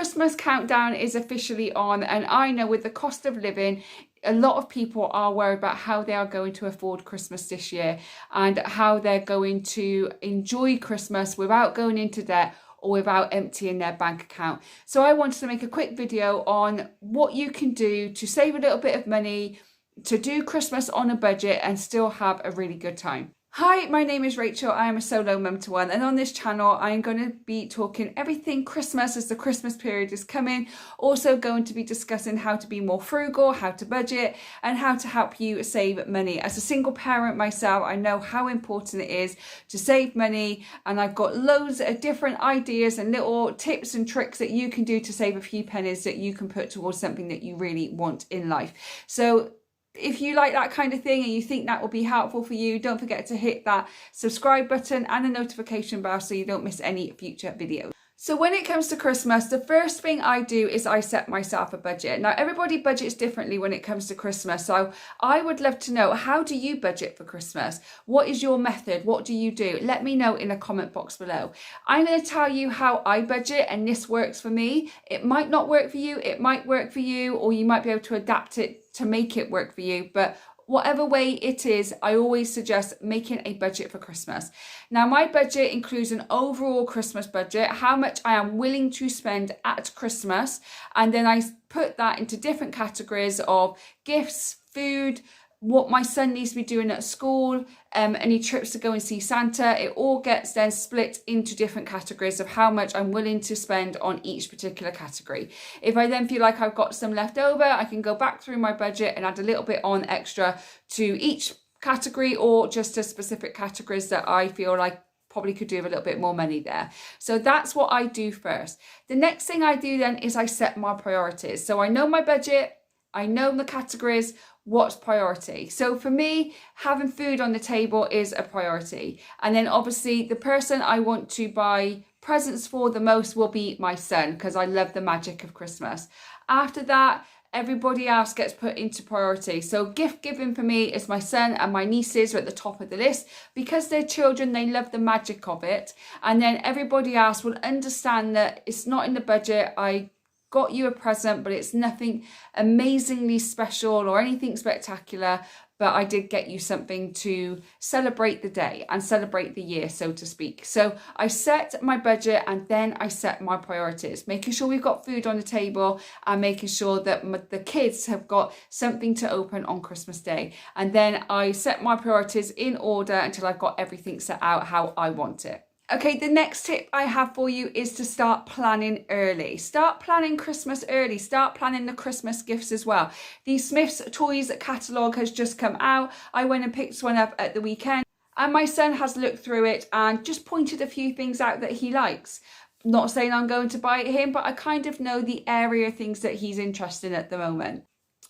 Christmas countdown is officially on, and I know with the cost of living, a lot of people are worried about how they are going to afford Christmas this year and how they're going to enjoy Christmas without going into debt or without emptying their bank account. So I wanted to make a quick video on what you can do to save a little bit of money, to do Christmas on a budget and still have a really good time. Hi, my name is Rachel. I am a solo mum to one, and on this channel I am going to be talking everything Christmas as the Christmas period is coming. Also going to be discussing how to be more frugal, how to budget, and how to help you save money. As a single parent myself, I know how important it is to save money, and I've got loads of different ideas and little tips and tricks that you can do to save a few pennies that you can put towards something that you really want in life. So if you like that kind of thing and you think that will be helpful for you, don't forget to hit that subscribe button and the notification bell so you don't miss any future videos. So when it comes to Christmas, the first thing I do is I set myself a budget. Now, everybody budgets differently when it comes to Christmas. So I would love to know, how do you budget for Christmas? What is your method? What do you do? Let me know in the comment box below. I'm going to tell you how I budget, and this works for me. It might not work for you. It might work for you, or you might be able to adapt it to make it work for you. But whatever way it is, I always suggest making a budget for Christmas. Now, my budget includes an overall Christmas budget, how much I am willing to spend at Christmas, and then I put that into different categories of gifts, food, what my son needs to be doing at school, any trips to go and see Santa. It all gets then split into different categories of how much I'm willing to spend on each particular category. If I then feel like I've got some left over, I can go back through my budget and add a little bit on extra to each category, or just to specific categories that I feel like probably could do with a little bit more money there. So that's what I do first. The next thing I do then is I set my priorities. So I know my budget, I know the categories, what's priority. So for me, having food on the table is a priority. And then obviously the person I want to buy presents for the most will be my son, because I love the magic of Christmas. After that, everybody else gets put into priority. So gift giving for me is my son and my nieces are at the top of the list, because they're children, they love the magic of it. And then everybody else will understand that it's not in the budget. I got you a present, but it's nothing amazingly special or anything spectacular, but I did get you something to celebrate the day and celebrate the year, so to speak. So I set my budget and then I set my priorities, making sure we've got food on the table and making sure that the kids have got something to open on Christmas Day. And then I set my priorities in order until I've got everything set out how I want it. Okay, the next tip I have for you is to start planning early. Start planning Christmas early. Start planning the Christmas gifts as well. The Smith's Toys catalogue has just come out. I went and picked one up at the weekend, and my son has looked through it and just pointed a few things out that he likes. Not saying I'm going to buy it him, but I kind of know the area of things that he's interested in at the moment.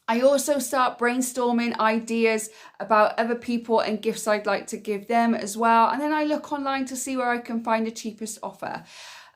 I also start brainstorming ideas about other people and gifts I'd like to give them as well. And then I look online to see where I can find the cheapest offer.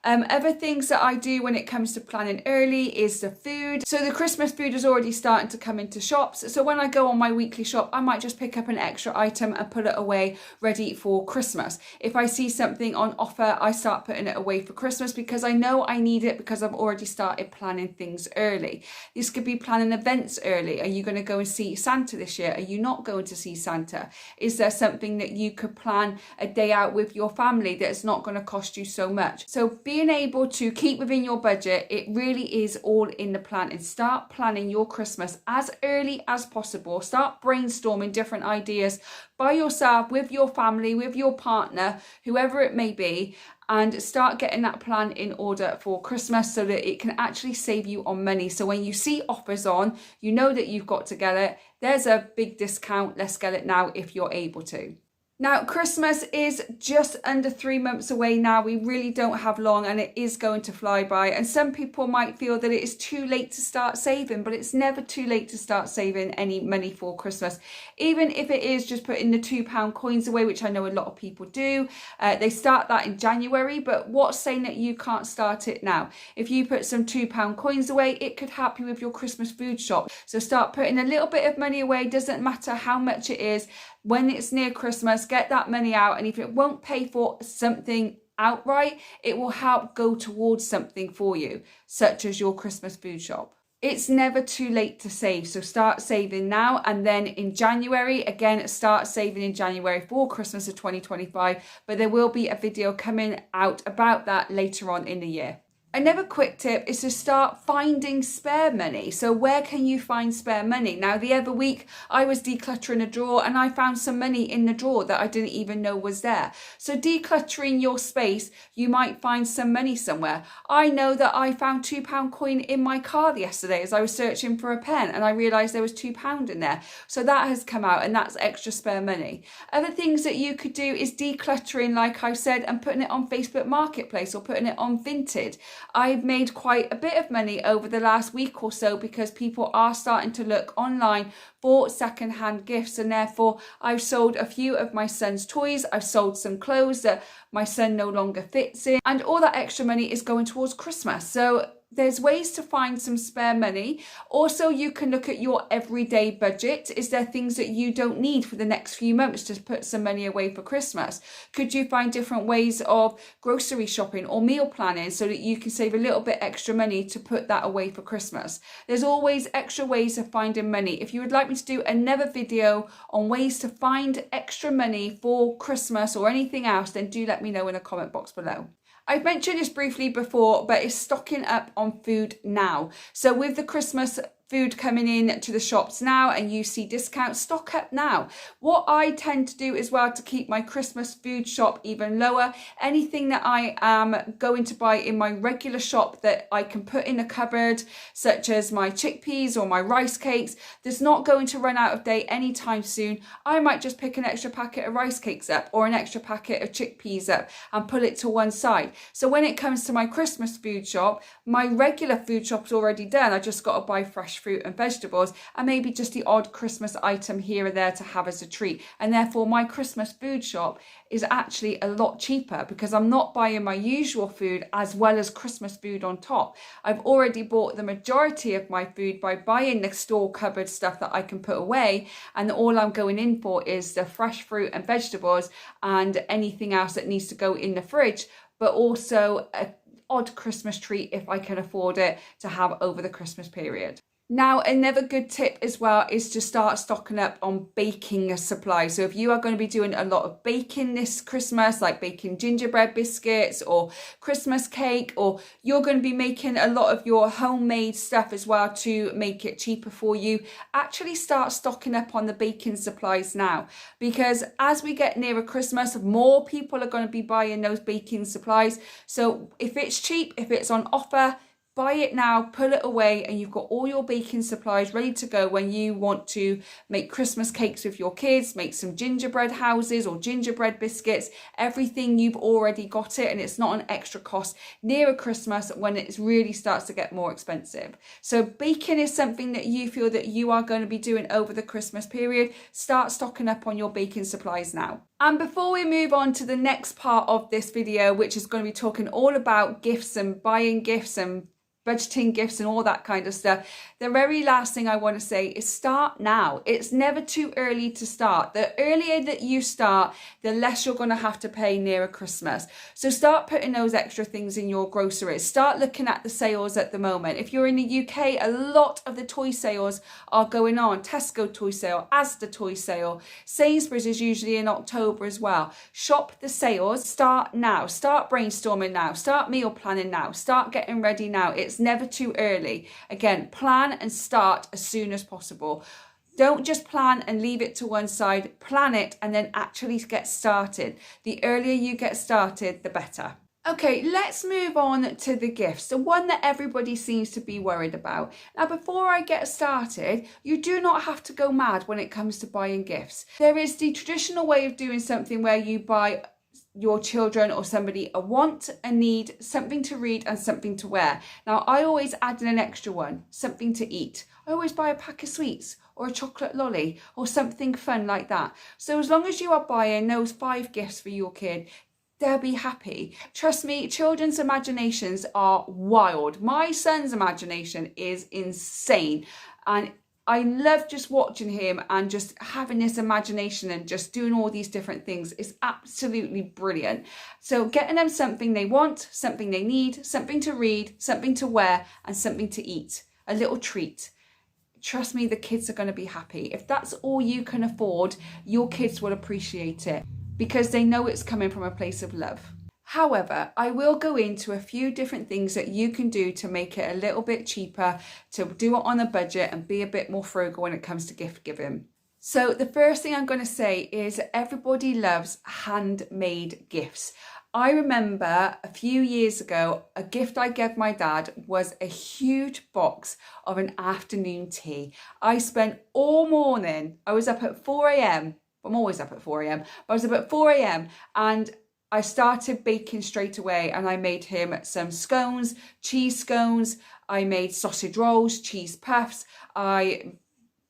Other things that I do when it comes to planning early is the food. So the Christmas food is already starting to come into shops. So when I go on my weekly shop, I might just pick up an extra item and put it away ready for Christmas. If I see something on offer, I start putting it away for Christmas because I know I need it, because I've already started planning things early. This could be planning events early. Are you going to go and see Santa this year? Are you not going to see Santa? Is there something that you could plan a day out with your family that's not going to cost you so much? So being able to keep within your budget, it really is all in the planning. Start planning your Christmas as early as possible. Start brainstorming different ideas by yourself, with your family, with your partner, whoever it may be, and start getting that plan in order for Christmas so that it can actually save you on money. So when you see offers on, you know that you've got to get it. There's a big discount. Let's get it now if you're able to. Now, Christmas is just under 3 months away now. We really don't have long, and it is going to fly by. And some people might feel that it is too late to start saving, but it's never too late to start saving any money for Christmas. Even if it is just putting the £2 coins away, which I know a lot of people do. They start that in January, but what's saying that you can't start it now? If you put some £2 coins away, it could help you with your Christmas food shop. So start putting a little bit of money away. Doesn't matter how much it is. When it's near Christmas, get that money out, and if it won't pay for something outright, it will help go towards something for you, such as your Christmas food shop. It's never too late to save, so start saving now, and then in January, again, start saving in January for Christmas of 2025, but there will be a video coming out about that later on in the year. Another quick tip is to start finding spare money. So where can you find spare money? Now, the other week I was decluttering a drawer and I found some money in the drawer that I didn't even know was there. So decluttering your space, you might find some money somewhere. I know that I found £2 coin in my car yesterday as I was searching for a pen, and I realised there was £2 in there. So that has come out, and that's extra spare money. Other things that you could do is decluttering, like I said, and putting it on Facebook Marketplace or putting it on Vinted. I've made quite a bit of money over the last week or so because people are starting to look online for secondhand gifts, and therefore I've sold a few of my son's toys. I've sold some clothes that my son no longer fits in, and all that extra money is going towards Christmas. So there's ways to find some spare money. Also, you can look at your everyday budget. Is there things that you don't need for the next few months to put some money away for Christmas? Could you find different ways of grocery shopping or meal planning so that you can save a little bit extra money to put that away for Christmas? There's always extra ways of finding money. If you would like me to do another video on ways to find extra money for Christmas or anything else, then do let me know in the comment box below. I've mentioned this briefly before, but it's stocking up on food now. So with the Christmas food coming in to the shops now and you see discounts, stock up now. What I tend to do as well to keep my Christmas food shop even lower, anything that I am going to buy in my regular shop that I can put in a cupboard, such as my chickpeas or my rice cakes, that's not going to run out of date anytime soon. I might just pick an extra packet of rice cakes up or an extra packet of chickpeas up and put it to one side. So when it comes to my Christmas food shop, my regular food shop's already done. I just got to buy fresh fruit and vegetables and maybe just the odd Christmas item here and there to have as a treat. And therefore my Christmas food shop is actually a lot cheaper because I'm not buying my usual food as well as Christmas food on top. I've already bought the majority of my food by buying the store cupboard stuff that I can put away, and all I'm going in for is the fresh fruit and vegetables and anything else that needs to go in the fridge, but also an odd Christmas treat if I can afford it to have over the Christmas period. Now, another good tip as well is to start stocking up on baking supplies. So if you are going to be doing a lot of baking this Christmas, like baking gingerbread biscuits or Christmas cake, or you're going to be making a lot of your homemade stuff as well to make it cheaper for you, actually start stocking up on the baking supplies now. Because as we get nearer Christmas, more people are going to be buying those baking supplies. So if it's cheap, if it's on offer, buy it now, put it away, and you've got all your baking supplies ready to go when you want to make Christmas cakes with your kids, make some gingerbread houses or gingerbread biscuits. Everything, you've already got it, and it's not an extra cost nearer Christmas when it really starts to get more expensive. So baking is something that you feel that you are going to be doing over the Christmas period. Start stocking up on your baking supplies now. And before we move on to the next part of this video, which is going to be talking all about gifts and buying gifts and budgeting gifts and all that kind of stuff, the very last thing I want to say is start now. It's never too early to start. The earlier that you start, the less you're going to have to pay nearer Christmas. So start putting those extra things in your groceries. Start looking at the sales at the moment. If you're in the UK, a lot of the toy sales are going on. Tesco toy sale, Asda toy sale. Sainsbury's is usually in October as well. Shop the sales. Start now. Start brainstorming now. Start meal planning now. Start getting ready now. It's never too early. Again, plan and start as soon as possible. Don't just plan and leave it to one side. Plan it and then actually get started. The earlier you get started, the better. Okay, let's move on to the gifts, the one that everybody seems to be worried about. Now, before I get started, you do not have to go mad when it comes to buying gifts. There is the traditional way of doing something where you buy your children or somebody a want, a need, something to read and something to wear. Now, I always add in an extra one, something to eat. I always buy a pack of sweets or a chocolate lolly or something fun like that. So as long as you are buying those 5 gifts for your kid, they'll be happy. Trust me, children's imaginations are wild. My son's imagination is insane. And I love just watching him and just having this imagination and just doing all these different things. It's absolutely brilliant. So getting them something they want, something they need, something to read, something to wear, and something to eat, a little treat. Trust me, the kids are going to be happy. If that's all you can afford, your kids will appreciate it because they know it's coming from a place of love. However, I will go into a few different things that you can do to make it a little bit cheaper, to do it on a budget and be a bit more frugal when it comes to gift giving. So the first thing I'm going to say is everybody loves handmade gifts. I remember a few years ago, a gift I gave my dad was a huge box of an afternoon tea. I spent all morning, I was up at 4 a.m. I'm always up at 4 a.m. But I was up at 4 a.m. and I started baking straight away, and I made him some scones, cheese scones. I made sausage rolls, cheese puffs. I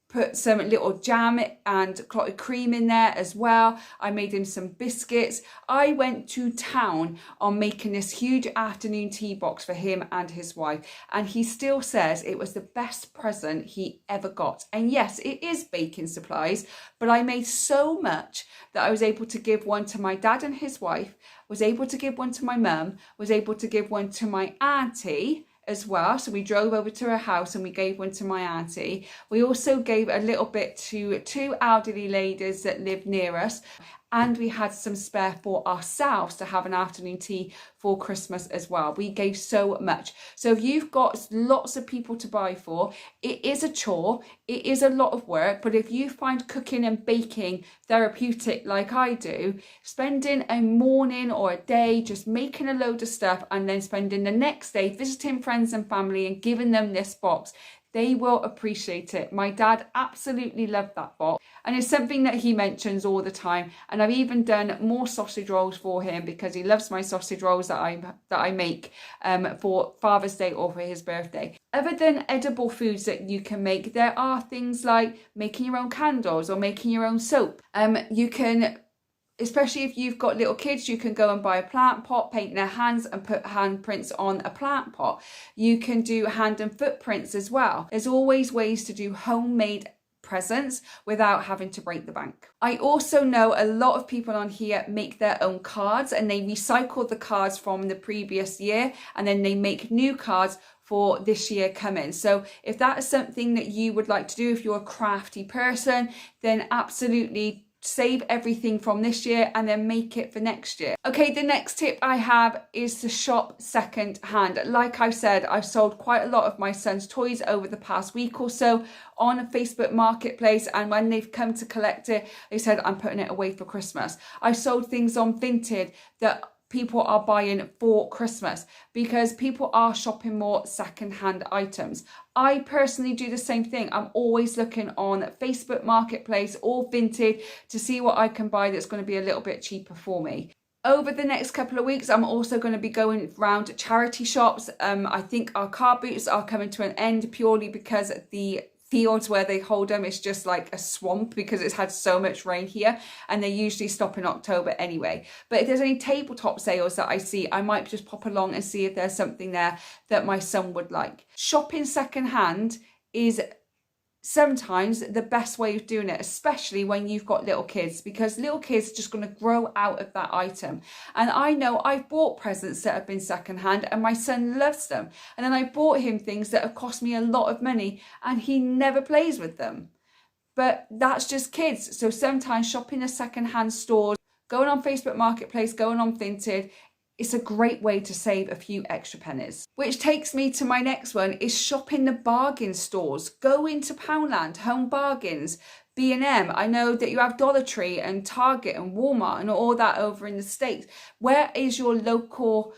put some little jam and clotted cream in there as well. I made him some biscuits. I went to town on making this huge afternoon tea box for him and his wife. And he still says it was the best present he ever got. And yes, it is baking supplies, but I made so much that I was able to give one to my dad and his wife, was able to give one to my mum, was able to give one to my auntie as well. So we drove over to her house and we gave one to my auntie. We also gave a little bit to two elderly ladies that live near us, and we had some spare for ourselves to have an afternoon tea for Christmas as well. We gave so much. So if you've got lots of people to buy for, it is a chore, it is a lot of work, but if you find cooking and baking therapeutic like I do, spending a morning or a day just making a load of stuff and then spending the next day visiting friends and family and giving them this box, they will appreciate it. My dad absolutely loved that box, and it's something that he mentions all the time. And I've even done more sausage rolls for him because he loves my sausage rolls that I make for Father's Day or for his birthday. Other than edible foods that you can make, there are things like making your own candles or making your own soap. You can, especially if you've got little kids, you can go and buy a plant pot, paint their hands and put handprints on a plant pot. You can do hand and footprints as well. There's always ways to do homemade presents without having to break the bank. I also know a lot of people on here make their own cards, and they recycle the cards from the previous year and then they make new cards for this year coming. So if that is something that you would like to do, if you're a crafty person, then absolutely save everything from this year and then make it for next year. Okay, the next tip I have is to shop second hand. Like I said, I've sold quite a lot of my son's toys over the past week or so on a Facebook marketplace, and when they've come to collect it, they said, I'm putting it away for Christmas. I sold things on Vinted that people are buying for Christmas because people are shopping more second-hand items. I personally do the same thing. I'm always looking on Facebook Marketplace or Vinted to see what I can buy that's going to be a little bit cheaper for me. Over the next couple of weeks, I'm also going to be going around charity shops. I think our car boots are coming to an end purely because the fields where they hold them is just like a swamp because it's had so much rain here, and they usually stop in October anyway. But if there's any tabletop sales that I see, I might just pop along and see if there's something there that my son would like. Shopping secondhand is sometimes the best way of doing it, especially when you've got little kids, because little kids are just going to grow out of that item. And I know I've bought presents that have been secondhand and my son loves them, and then I bought him things that have cost me a lot of money and he never plays with them. But that's just kids. So sometimes shopping at secondhand stores, going on Facebook Marketplace, going on Vinted, it's a great way to save a few extra pennies. Which takes me to my next one, is shopping the bargain stores. Go into Poundland, Home Bargains, B&M. I know that you have Dollar Tree and Target and Walmart and all that over in the States. Where is your local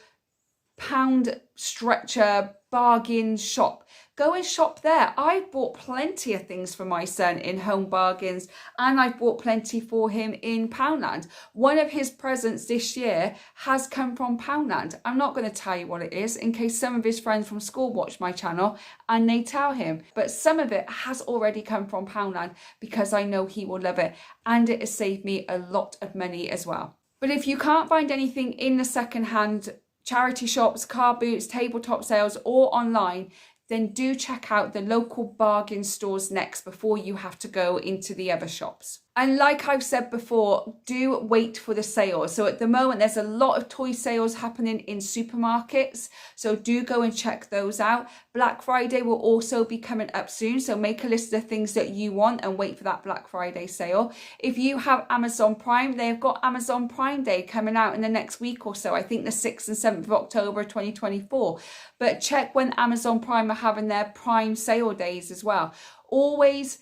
pound stretcher bargain shop? Go and shop there. I bought plenty of things for my son in Home Bargains, and I bought plenty for him in Poundland. One of his presents this year has come from Poundland. I'm not going to tell you what it is in case some of his friends from school watch my channel and they tell him, but some of it has already come from Poundland because I know he will love it, and it has saved me a lot of money as well. But if you can't find anything in the secondhand charity shops, car boots, tabletop sales or online, then do check out the local bargain stores next before you have to go into the other shops. And like I've said before, do wait for the sales. So at the moment, there's a lot of toy sales happening in supermarkets. So do go and check those out. Black Friday will also be coming up soon. So make a list of the things that you want and wait for that Black Friday sale. If you have Amazon Prime, they've got Amazon Prime Day coming out in the next week or so. I think the 6th and 7th of October 2024. But check when Amazon Prime are having their Prime sale days as well. Always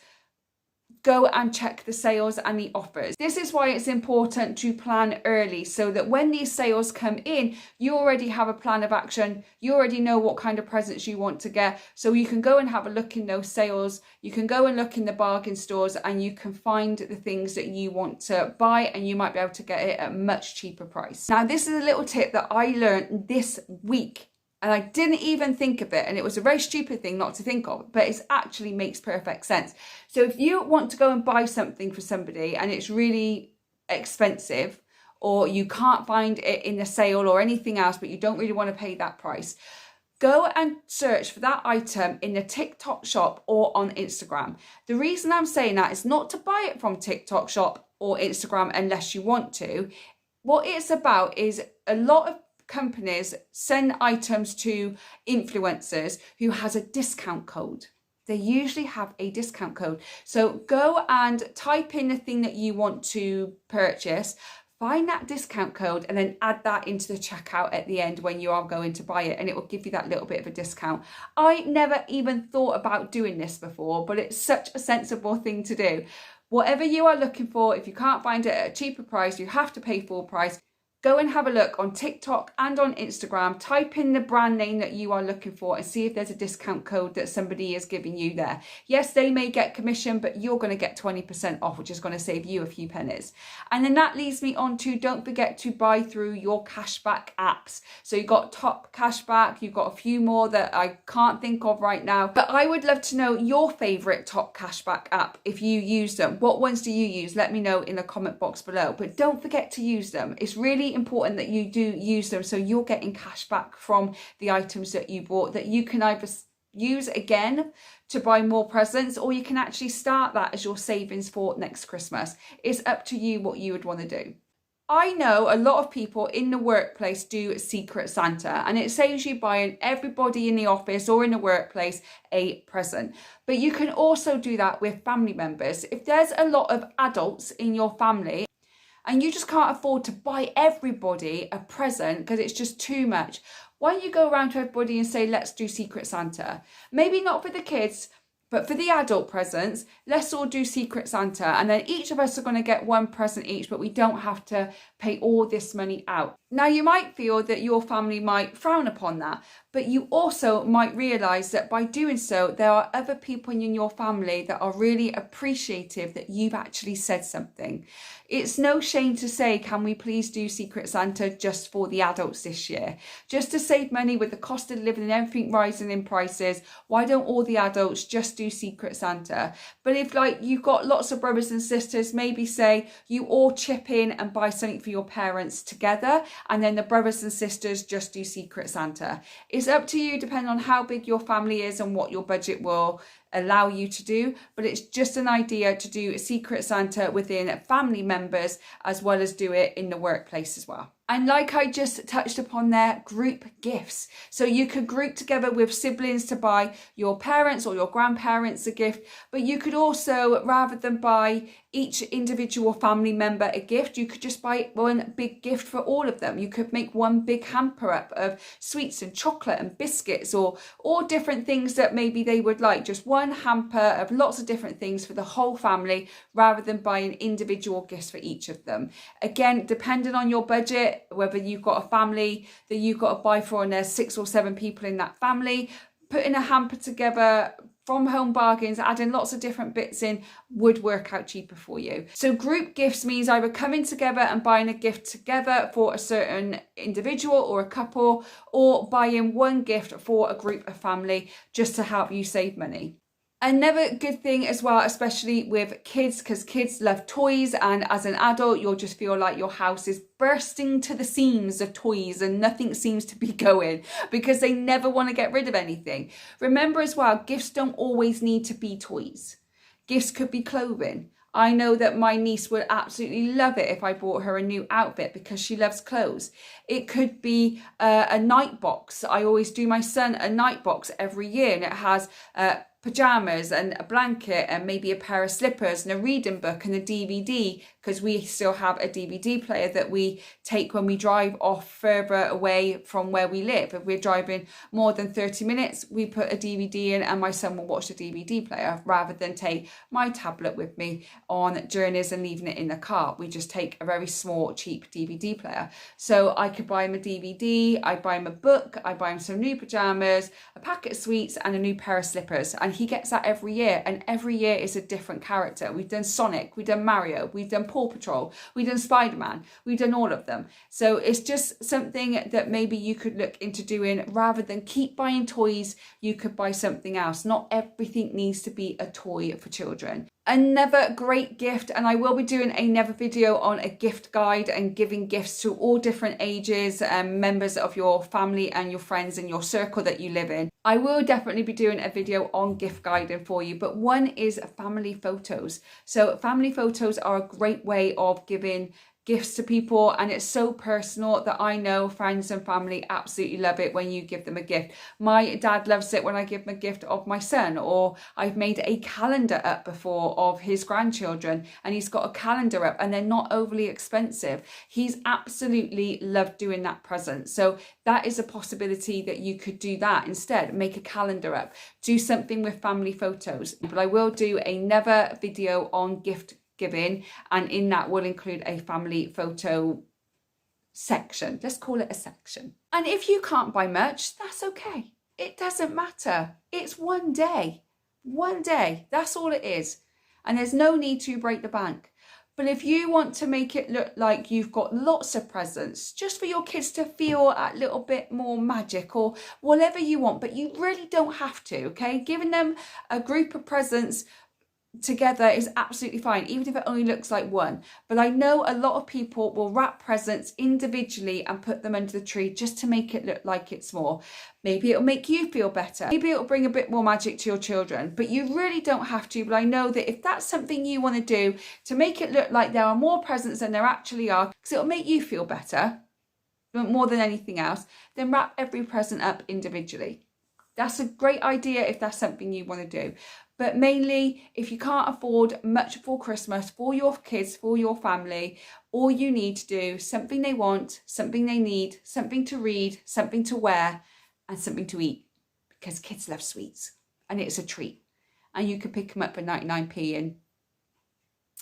go and check the sales and the offers. This is why it's important to plan early, so that when these sales come in, you already have a plan of action. You already know what kind of presents you want to get. So you can go and have a look in those sales. You can go and look in the bargain stores and you can find the things that you want to buy, and you might be able to get it at a much cheaper price. Now, this is a little tip that I learned this week. And I didn't even think of it. And it was a very stupid thing not to think of, but it actually makes perfect sense. So if you want to go and buy something for somebody and it's really expensive, or you can't find it in the sale or anything else, but you don't really want to pay that price, go and search for that item in the TikTok shop or on Instagram. The reason I'm saying that is not to buy it from TikTok shop or Instagram unless you want to. What it's about is a lot of companies send items to influencers who has a discount code. They usually have a discount code. So go and type in the thing that you want to purchase, find that discount code, and then add that into the checkout at the end when you are going to buy it, and it will give you that little bit of a discount. I never even thought about doing this before, but it's such a sensible thing to do. Whatever you are looking for, if you can't find it at a cheaper price, you have to pay full price. Go and have a look on TikTok and on Instagram, type in the brand name that you are looking for and see if there's a discount code that somebody is giving you there. Yes, they may get commission, but you're going to get 20% off, which is going to save you a few pennies. And then that leads me on to, don't forget to buy through your cashback apps. So you've got Top Cashback, you've got a few more that I can't think of right now, but I would love to know your favorite Top Cashback app if you use them. What ones do you use? Let me know in the comment box below, but don't forget to use them. It's really important that you do use them, so you're getting cash back from the items that you bought that you can either use again to buy more presents, or you can actually start that as your savings for next Christmas. It's up to you what you would want to do. I know a lot of people in the workplace do Secret Santa, and it saves you buying everybody in the office or in the workplace a present. But you can also do that with family members. If there's a lot of adults in your family and you just can't afford to buy everybody a present because it's just too much, why don't you go around to everybody and say, let's do Secret Santa? Maybe not for the kids, but for the adult presents, let's all do Secret Santa. And then each of us are going to get one present each, but we don't have to pay all this money out. Now, you might feel that your family might frown upon that, but you also might realise that by doing so, there are other people in your family that are really appreciative that you've actually said something. It's no shame to say, can we please do Secret Santa just for the adults this year? Just to save money with the cost of living and everything rising in prices, why don't all the adults just do Secret Santa? But if you've got lots of brothers and sisters, maybe say you all chip in and buy something for your parents together, and then the brothers and sisters just do Secret Santa. It's up to you, depending on how big your family is and what your budget will allow you to do, but it's just an idea to do a Secret Santa within family members as well as do it in the workplace as well. And like I just touched upon there, group gifts. So you could group together with siblings to buy your parents or your grandparents a gift, but you could also, rather than buy each individual family member a gift, you could just buy one big gift for all of them. You could make one big hamper up of sweets and chocolate and biscuits, or different things that maybe they would like. Just one hamper of lots of different things for the whole family, rather than buying individual gifts for each of them. Again, depending on your budget, whether you've got a family that you've got to buy for and there's 6 or 7 people in that family, putting a hamper together from Home Bargains, adding lots of different bits in, would work out cheaper for you. So group gifts means either coming together and buying a gift together for a certain individual or a couple, or buying one gift for a group of family just to help you save money. Another good thing as well, especially with kids, because kids love toys, and as an adult you'll just feel like your house is bursting to the seams of toys and nothing seems to be going because they never want to get rid of anything. Remember as well, gifts don't always need to be toys. Gifts could be clothing. I know that my niece would absolutely love it if I bought her a new outfit because she loves clothes. It could be a night box. I always do my son a night box every year, and it has pajamas and a blanket and maybe a pair of slippers and a reading book and a DVD, because we still have a DVD player that we take when we drive off further away from where we live. If we're driving more than 30 minutes, we put a DVD in and my son will watch the DVD player rather than take my tablet with me on journeys and leaving it in the car. We just take a very small, cheap DVD player. So I could buy him a DVD, I buy him a book, I buy him some new pajamas, a packet of sweets and a new pair of slippers. And he gets that every year, and every year is a different character. We've done Sonic, we've done Mario, we've done Paw Patrol, we've done Spider-Man, we've done all of them. So it's just something that maybe you could look into doing. Rather than keep buying toys, you could buy something else. Not everything needs to be a toy for children. Another great gift, and I will be doing another video on a gift guide and giving gifts to all different ages and members of your family and your friends and your circle that you live in. I will definitely be doing a video on gift guiding for you, but one is family photos. So family photos are a great way of giving gifts to people, and it's so personal that I know friends and family absolutely love it when you give them a gift. My dad loves it when I give him a gift of my son, or I've made a calendar up before of his grandchildren and he's got a calendar up and they're not overly expensive. He's absolutely loved doing that present. So that is a possibility that you could do that instead. Make a calendar up, do something with family photos. But I will do another video on gift giving, and in that will include a family photo section. Let's call it a section. And if you can't buy much, that's okay. It doesn't matter. It's one day. One day. That's all it is. And there's no need to break the bank. But if you want to make it look like you've got lots of presents, just for your kids to feel a little bit more magic or whatever you want, but you really don't have to, okay? Giving them a group of presents together is absolutely fine, even if it only looks like one. But I know a lot of people will wrap presents individually and put them under the tree just to make it look like it's more. Maybe it'll make you feel better, maybe it'll bring a bit more magic to your children, but you really don't have to. But I know that if that's something you want to do to make it look like there are more presents than there actually are, because it'll make you feel better more than anything else, then wrap every present up individually. That's a great idea if that's something you want to do. But mainly, if you can't afford much for Christmas, for your kids, for your family, all you need to do, something they want, something they need, something to read, something to wear, and something to eat. Because kids love sweets, and it's a treat. And you can pick them up for 99p and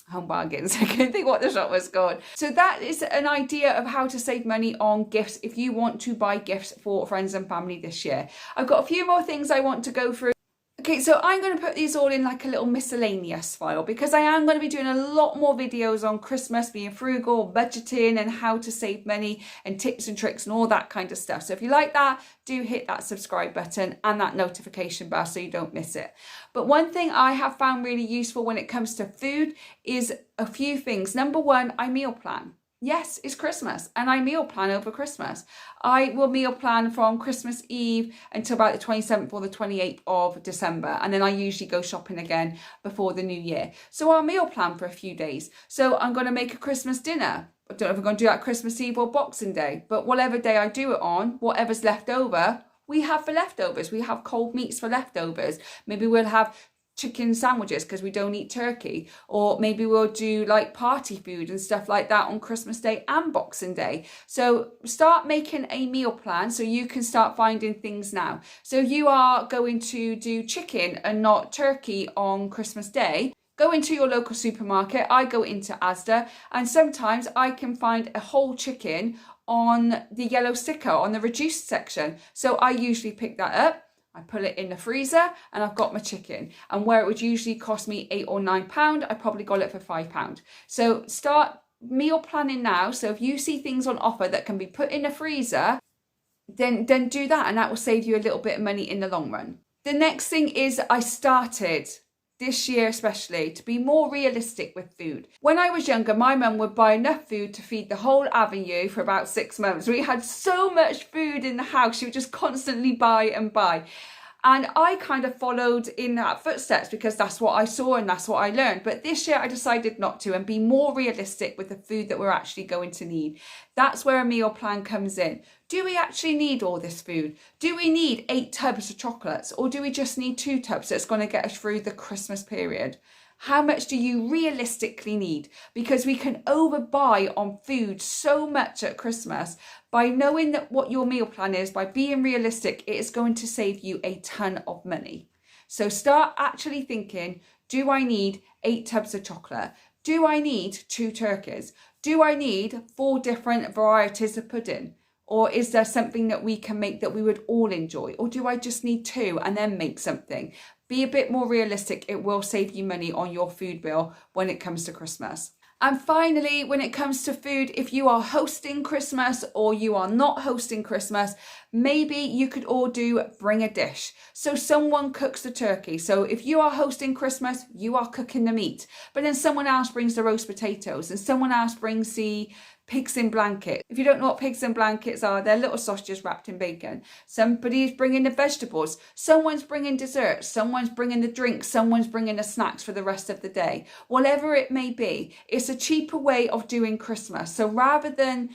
Home Bargains. I couldn't think what the shop was called. So that is an idea of how to save money on gifts if you want to buy gifts for friends and family this year. I've got a few more things I want to go through. Okay, so I'm going to put these all in like a little miscellaneous file, because I am going to be doing a lot more videos on Christmas, being frugal, budgeting, and how to save money and tips and tricks and all that kind of stuff. So if you like that, do hit that subscribe button and that notification bell so you don't miss it. But one thing I have found really useful when it comes to food is a few things. Number one, I meal plan. Yes, it's Christmas and I meal plan over Christmas. I will meal plan from Christmas Eve until about the 27th or the 28th of December. And then I usually go shopping again before the new year. So I'll meal plan for a few days. So I'm going to make a Christmas dinner. I don't know if I'm going to do that Christmas Eve or Boxing Day, but whatever day I do it on, whatever's left over, we have for leftovers. We have cold meats for leftovers. Maybe we'll have chicken sandwiches because we don't eat turkey, or maybe we'll do like party food and stuff like that on Christmas Day and Boxing Day. So start making a meal plan so you can start finding things now. So if you are going to do chicken and not turkey on Christmas Day, go into your local supermarket. I go into Asda, and sometimes I can find a whole chicken on the yellow sticker on the reduced section. So I usually pick that up, I put it in the freezer, and I've got my chicken. And where it would usually cost me £8 or £9, I probably got it for £5. So start meal planning now. So if you see things on offer that can be put in the freezer, then do that, and that will save you a little bit of money in the long run. The next thing is I started this year especially to be more realistic with food. When I was younger, my mum would buy enough food to feed the whole avenue for about 6 months. We had so much food in the house, she would just constantly buy and buy. And I kind of followed in that footsteps because that's what I saw and that's what I learned. But this year I decided not to and be more realistic with the food that we're actually going to need. That's where a meal plan comes in. Do we actually need all this food? Do we need 8 tubs of chocolates, or do we just need 2 tubs that's going to get us through the Christmas period? How much do you realistically need? Because we can overbuy on food so much at Christmas. By knowing that what your meal plan is, by being realistic, it is going to save you a ton of money. So start actually thinking, do I need 8 tubs of chocolate? Do I need 2 turkeys? Do I need 4 different varieties of pudding? Or is there something that we can make that we would all enjoy? Or do I just need 2 and then make something? Be a bit more realistic. It will save you money on your food bill when it comes to Christmas. And finally, when it comes to food, if you are hosting Christmas or you are not hosting Christmas, maybe you could all do bring a dish. So someone cooks the turkey. So if you are hosting Christmas, you are cooking the meat. But then someone else brings the roast potatoes and someone else brings the pigs in blankets. If you don't know what pigs in blankets are, they're little sausages wrapped in bacon. Somebody's bringing the vegetables. Someone's bringing desserts. Someone's bringing the drinks. Someone's bringing the snacks for the rest of the day. Whatever it may be, it's a cheaper way of doing Christmas. So rather than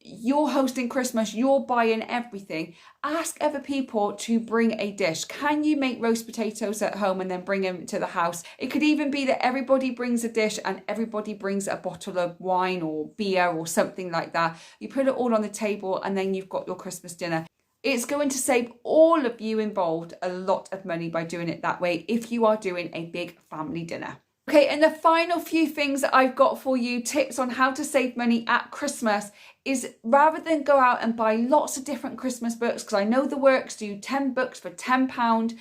you're hosting Christmas, you're buying everything, ask other people to bring a dish. Can you make roast potatoes at home and then bring them to the house? It could even be that everybody brings a dish and everybody brings a bottle of wine or beer or something like that. You put it all on the table and then you've got your Christmas dinner. It's going to save all of you involved a lot of money by doing it that way if you are doing a big family dinner. Okay, and the final few things that I've got for you, tips on how to save money at Christmas, is rather than go out and buy lots of different Christmas books, because I know the works do 10 books for £10,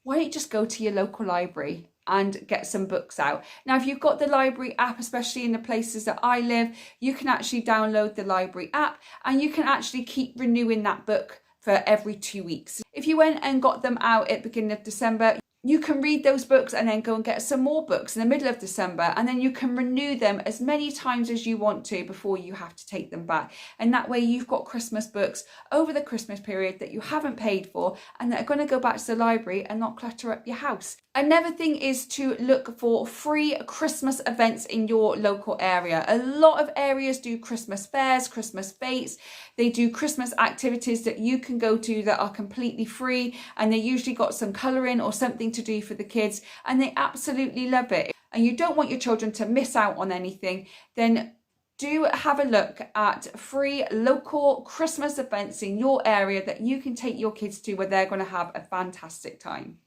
why don't you just go to your local library and get some books out. Now, if you've got the library app, especially in the places that I live, you can actually download the library app and you can actually keep renewing that book for every 2 weeks. If you went and got them out at the beginning of December, you can read those books and then go and get some more books in the middle of December, and then you can renew them as many times as you want to before you have to take them back. And that way you've got Christmas books over the Christmas period that you haven't paid for and that are going to go back to the library and not clutter up your house. Another thing is to look for free Christmas events in your local area. A lot of areas do Christmas fairs, Christmas fetes. They do Christmas activities that you can go to that are completely free, and they usually got some colouring or something to do for the kids, and they absolutely love it. And you don't want your children to miss out on anything, then do have a look at free local Christmas events in your area that you can take your kids to, where they're going to have a fantastic time.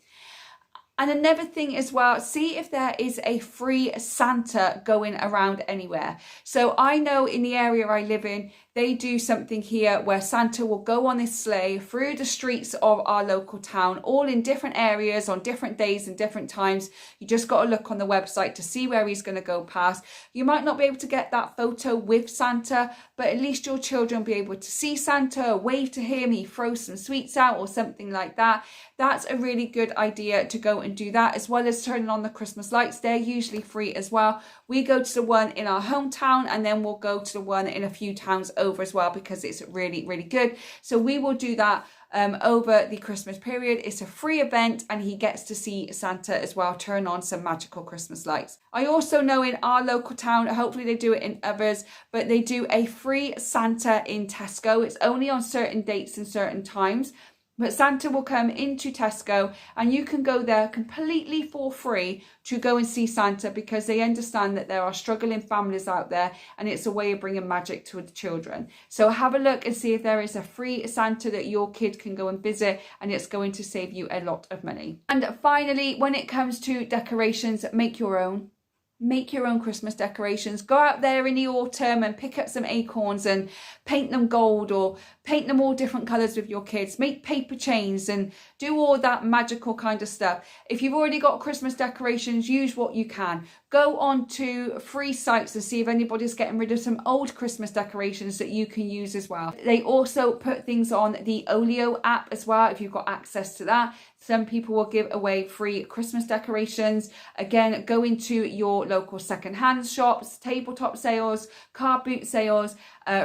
And another thing as well, see if there is a free Santa going around anywhere. So I know in the area I live in, they do something here where Santa will go on his sleigh through the streets of our local town, all in different areas on different days and different times. You just got to look on the website to see where he's going to go past. You might not be able to get that photo with Santa, but at least your children will be able to see Santa, wave to him, he throws some sweets out or something like that. That's a really good idea to go and do that, as well as turning on the Christmas lights. They're usually free as well. We go to the one in our hometown and then we'll go to the one in a few towns over as well, because it's really, really good. So we will do that over the Christmas period. It's a free event and he gets to see Santa as well, turn on some magical Christmas lights. I also know in our local town, hopefully they do it in others, but they do a free Santa in Tesco. It's only on certain dates and certain times. But Santa will come into Tesco and you can go there completely for free to go and see Santa, because they understand that there are struggling families out there and it's a way of bringing magic to the children. So have a look and see if there is a free Santa that your kid can go and visit, and it's going to save you a lot of money. And finally, when it comes to decorations, make your own. Make your own Christmas decorations. Go out there in the autumn and pick up some acorns and paint them gold, or paint them all different colours with your kids. Make paper chains and do all that magical kind of stuff. If you've already got Christmas decorations, use what you can. Go on to free sites to see if anybody's getting rid of some old Christmas decorations that you can use as well. They also put things on the Olio app as well, if you've got access to that. Some people will give away free Christmas decorations. Again, go into your local secondhand shops, tabletop sales, car boot sales,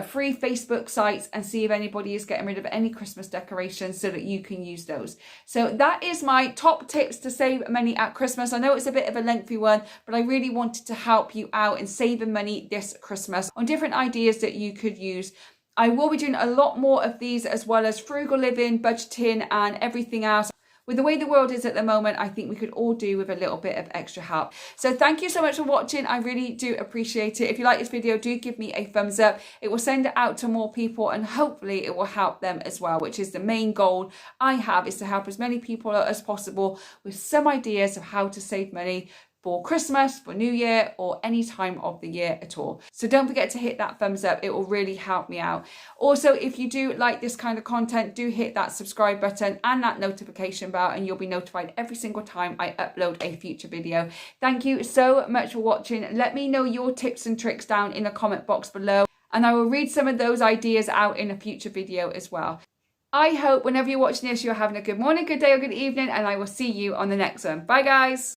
free Facebook sites, and see if anybody is getting rid of any Christmas decorations so that you can use those. So that is my top tips to save money at Christmas. I know it's a bit of a lengthy one, but I really wanted to help you out in saving money this Christmas on different ideas that you could use. I will be doing a lot more of these, as well as frugal living, budgeting, and everything else. With the way the world is at the moment, I think we could all do with a little bit of extra help. So thank you so much for watching. I really do appreciate it. If you like this video, do give me a thumbs up. It will send it out to more people, and hopefully it will help them as well, which is the main goal I have, is to help as many people as possible with some ideas of how to save money for Christmas, for New Year, or any time of the year at all. So don't forget to hit that thumbs up. It will really help me out. Also, if you do like this kind of content, do hit that subscribe button and that notification bell, and you'll be notified every single time I upload a future video. Thank you so much for watching. Let me know your tips and tricks down in the comment box below, and I will read some of those ideas out in a future video as well. I hope whenever you're watching this, you're having a good morning, good day, or good evening, and I will see you on the next one. Bye, guys.